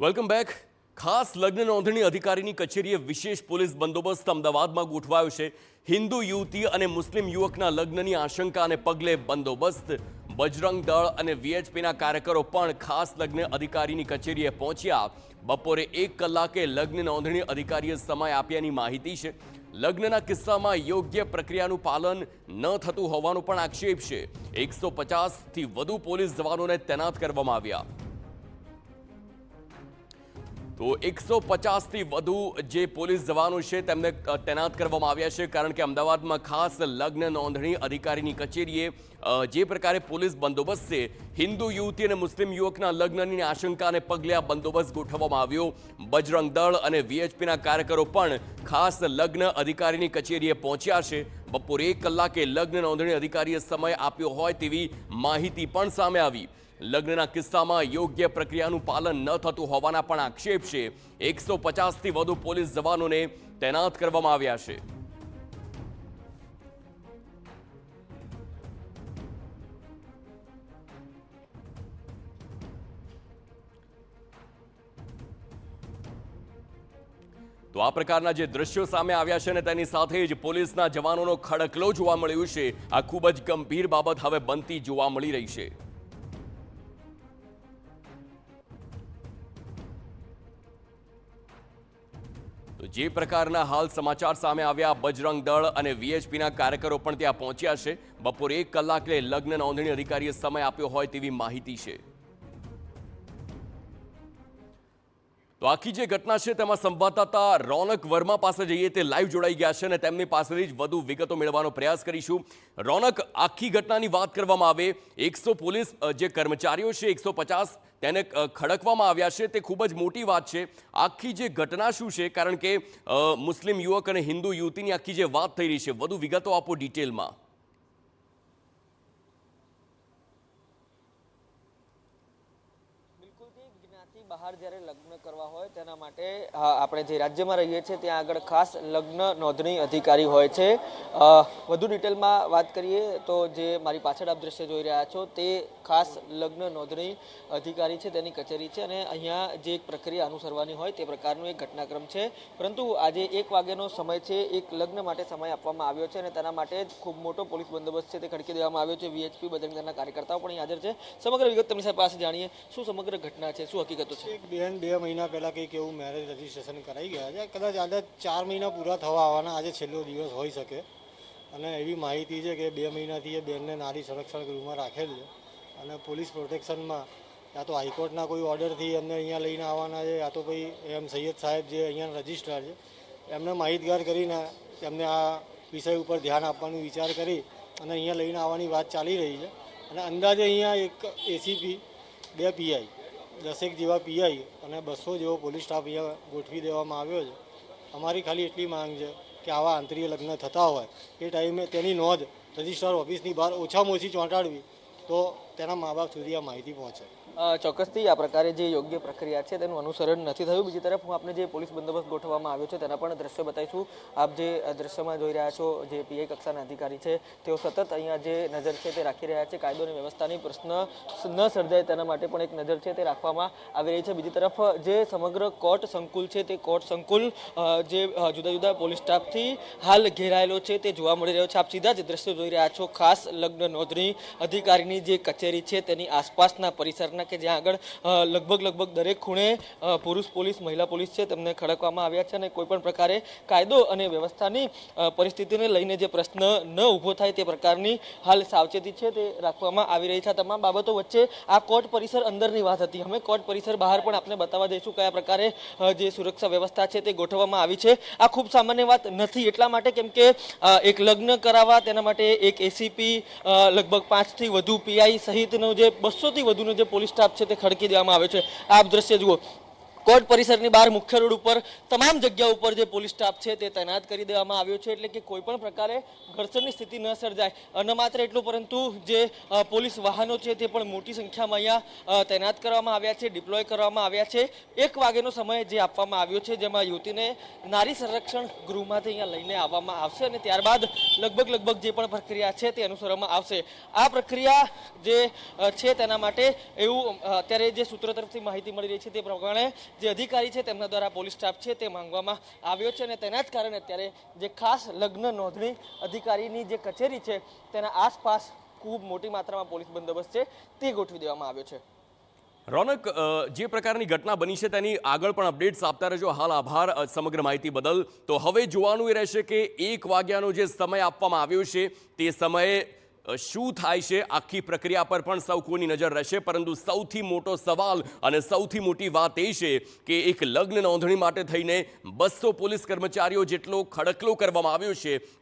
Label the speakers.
Speaker 1: Welcome back. ખાસ લગ્ન નોંધણી અધિકારીની કચેરીએ વિશેષ પોલીસ બંદોબસ્ત અમદાવાદમાં ગોઠવાયો છે. હિન્દુ યુવતી અને મુસ્લિમ યુવકના લગ્નની આશંકાને પગલે બંદોબસ્ત. બજરંગ દળ અને વીએચપીના કાર્યકરો પણ ખાસ લગ્ન અધિકારીની કચેરીએ પહોંચ્યા. બપોરે 1 કલાકે લગ્ન નોંધણી અધિકારીએ સમય આપ્યાની માહિતી છે. લગ્નના કિસ્સામાં યોગ્ય પ્રક્રિયાનું પાલન ન થતું હોવાનો પણ આક્ષેપ છે. 150થી વધુ પોલીસ જવાનોને તૈનાત કરવામાં આવ્યા. તો 150થી વધુ જે પોલીસ જવાનો છે તેમને તૈનાત કરવામાં આવ્યા છે, કારણ કે અમદાવાદમાં ખાસ લગ્ન નોંધણી અધિકારીની કચેરીએ જે પ્રકારે પોલીસ બંદોબસ્ત છે, હિન્દુ યુવતી અને મુસ્લિમ યુવકના લગ્નની આશંકાને પગલે આ બંદોબસ્ત ગોઠવવામાં આવ્યો. બજરંગ દળ અને વીએચપીના કાર્યકરો પણ ખાસ લગ્ન અધિકારીની કચેરીએ પહોંચ્યા છે. બપોરે 1 કલાકે લગ્ન નોંધણી અધિકારીએ સમય આપ્યો હોય તેવી માહિતી પણ સામે આવી. લગ્નના કિસ્સામાં યોગ્ય પ્રક્રિયાનું પાલન ન થતું હોવાના પણ આક્ષેપ છે. 150થી વધુ પોલીસ જવાનોને તૈનાત કરવામાં આવ્યા છે. તો આ પ્રકારના જે દ્રશ્યો સામે આવ્યા છે અને તેની સાથે જ પોલીસના જવાનોનો ખડકલો જોવા મળ્યો છે. આ ખૂબ જ ગંભીર બાબત હવે બનતી જોવા મળી રહી છે. જે પ્રકારના હાલ સમાચાર સામે આવ્યા, બજરંગ દળ અને વીએચપીના કાર્યકરો પણ ત્યાં પહોંચ્યા છે. બપોરે 1 કલાકે લગ્ન નોંધણી અધિકારીએ સમય આપ્યો હોય તેવી માહિતી છે. તો આખી જે ઘટના છે તેમાં સંવાદદાતા રોનક વર્મા પાસે જઈએ, તે લાઈવ જોડાઈ ગયા છે અને તેમની પાસેથી જ વધુ વિગતો મેળવવાનો પ્રયાસ કરીશું. રોનક, આખી ઘટનાની વાત કરવામાં આવે, 100 પોલીસ જે કર્મચારીઓ છે 150 તેને ખડકવામાં આવ્યા છે, તે ખૂબ જ મોટી વાત છે. આખી જે ઘટના શું છે, કારણ કે મુસ્લિમ યુવક અને હિન્દુ યુવતીની આખી જે વાત થઈ રહી છે, વધુ વિગતો આપો ડિટેલમાં.
Speaker 2: બહાર જ્યારે લગ્ન કરવા હોય તેના માટે આપણે જે રાજ્યમાં રહીએ છીએ ત્યાં આગળ ખાસ લગ્ન નોંધણી અધિકારી હોય છે. વધુ ડિટેલમાં વાત કરીએ તો જે મારી પાછળ આપ દ્રશ્ય જોઈ રહ્યા છો તે ખાસ લગ્ન નોંધણી અધિકારી છે, તેની કચેરી છે અને અહીંયા જે એક પ્રક્રિયા અનુસરવાની હોય તે પ્રકારનો એક ઘટનાક્રમ છે. પરંતુ આજે 1 વાગ્યાનો સમય છે, એક લગ્ન માટે સમય આપવામાં આવ્યો છે અને તેના માટે જ ખૂબ મોટો પોલીસ બંદોબસ્ત છે તે ખડકી દેવામાં આવ્યો છે. વીએચપી બજરંગ દળના કાર્યકર્તાઓ પણ હાજર છે. સમગ્ર વિગત તેમની પાસે જાણીએ. શું સમગ્ર ઘટના છે, શું હકીકતો છે?
Speaker 3: એક બેન 2 મહિના પહેલાં કંઈક એવું મેરેજ રજીસ્ટ્રેશન કરાવી ગયા છે. કદાચ આજે 4 મહિના પૂરા થવા આવવાના, આજે છેલ્લો દિવસ હોઈ શકે. અને એવી માહિતી છે કે 2 મહિનાથી એ બેનને નારી સંરક્ષણ ગૃહમાં રાખેલ છે અને પોલીસ પ્રોટેક્શનમાં યા તો હાઈકોર્ટના કોઈ ઓર્ડરથી એમને અહીંયા લઈને આવવાના છે, યા તો ભાઈ એમ સૈયદ સાહેબ જે અહીંયાના રજિસ્ટ્રાર છે એમને માહિતગાર કરીને એમને આ વિષય ઉપર ધ્યાન આપવાનો વિચાર કરી અને અહીંયા લઈને આવવાની વાત ચાલી રહી છે. અને અંદાજે અહીંયા એક એસીપી, 2 પીઆઈ, 10 જેવા પીઆઈ અને 200 જેવો પોલીસ સ્ટાફ અહીંયા ગોઠવી દેવામાં આવ્યો છે. અમારી ખાલી એટલી માંગ છે કે આવા આંતરિક લગ્ન થતા હોય એ ટાઈમે તેની નોંધ રજિસ્ટ્રાર ઓફિસની બહાર ઓછામાં ઓછી ચોંટાડવી, તો તેના મા બાપ સુધી આ માહિતી પહોંચે.
Speaker 2: ચોક્કસથી આ પ્રકારે જે યોગ્ય પ્રક્રિયા છે તેનું અનુસરણ નથી થયું. બીજી તરફ હું આપને જે પોલીસ બંદોબસ્ત ગોઠવવામાં આવ્યો છે તેના પણ દ્રશ્યો બતાવીશું. આપ જે દ્રશ્યમાં જોઈ રહ્યા છો, જે પીઆઈ કક્ષાના અધિકારી છે તેઓ સતત અહીંયા જે નજર છે તે રાખી રહ્યા છે. કાયદો અને વ્યવસ્થાની પ્રશ્ન ન સર્જાય તેના માટે પણ એક નજર છે તે રાખવામાં આવી રહી છે. બીજી તરફ જે સમગ્ર કોર્ટ સંકુલ છે તે કોર્ટ સંકુલ જે જુદા જુદા પોલીસ સ્ટાફથી હાલ ઘેરાયેલો છે તે જોવા મળી રહ્યો છે. આપ સીધા જ દ્રશ્યો જોઈ રહ્યા છો. ખાસ લગ્ન નોંધણી અધિકારીની જે કચેરી છે તેની આસપાસના પરિસરના કે જ્યાં આગળ લગભગ દરેક ખૂણે પુરુષ પોલીસ, મહિલા પોલીસ છે તેમને ખડકવામાં આવ્યા છે અને કોઈ પણ પ્રકારે કાયદો અને વ્યવસ્થાની પરિસ્થિતિને લઈને જે પ્રશ્ન ન ઊભો થાય તે પ્રકારની હાલ સાવચેતી છે તે રાખવામાં આવી રહી છે. આ તમામ બાબતો વચ્ચે આ કોર્ટ પરિસર અંદરની વાત હતી. અમે કોર્ટ પરિસર બહાર પણ આપને બતાવવા દઈશું કયા પ્રકારે જે સુરક્ષા વ્યવસ્થા છે તે ગોઠવવામાં આવી છે. આ ખૂબ સામાન્ય વાત નથી, એટલા માટે કેમ કે એક લગ્ન કરાવવા તેના માટે એક એસીપી, લગભગ 5થી વધુ પીઆઈ સહિતનો જે 200થી વધુનો જે પોલીસ સ્ટાફ છે તે ખડકી દેવામાં આવે છે. આપ દ્રશ્ય જુઓ. કોર્ટ પરિસરની બહાર મુખ્ય રોડ ઉપર તમામ જગ્યા ઉપર જે પોલીસ સ્ટાફ છે તે તૈનાત કરી દેવામાં આવ્યો છે, એટલે કે કોઈ પણ પ્રકારે ઘર્ષણની સ્થિતિ ન સર્જાય. ન માત્ર એટલું પરંતુ જે પોલીસ વાહનો છે તે પણ મોટી સંખ્યામાં અહીંયા તૈનાત કરવામાં આવ્યા છે, ડિપ્લોય કરવામાં આવ્યા છે. 1 વાગ્યાનો સમય જે આપવામાં આવ્યો છે, જેમાં યુવતીને નારી સંરક્ષણ ગૃહમાંથી અહીંયા લઈને આવવામાં આવશે અને ત્યારબાદ લગભગ જે પણ પ્રક્રિયા છે તે અનુસરવામાં આવશે. આ પ્રક્રિયા જે છે તેના માટે એવું અત્યારે જે સૂત્રો તરફથી માહિતી મળી રહી છે તે પ્રમાણે જે અધિકારી છે તેમના દ્વારા પોલીસ સ્ટાફ છે તે માંગવામાં આવ્યો છે અને તેના જ કારણે અત્યારે જે ખાસ લગ્ન નોંધણી અધિકારીની જે કચેરી છે તેના આસપાસ ખૂબ મોટી માત્રામાં પોલીસ બંદોબસ્ત છે તે ગોઠવી દેવામાં આવ્યો છે.
Speaker 1: રોનક, જે પ્રકારની ઘટના બની છે તેની આગળ પણ અપડેટ્સ આપતા રહેજો. હાલ આભાર સમગ્ર માહિતી બદલ. તો હવે જોવાનું એ રહેશે કે 1 વાગ્યાનો જે સમય આપવામાં આવ્યો છે તે સમયે શું થાય છે. આખી પ્રક્રિયા પર પણ સૌ કોઈની નજર રહેશે, પરંતુ સૌથી મોટો સવાલ અને સૌથી મોટી વાત એ છે કે એક લગ્ન નોંધણી માટે થઈને 200 પોલીસ કર્મચારીઓ જેટલો ખડકલો કરવામાં આવ્યો છે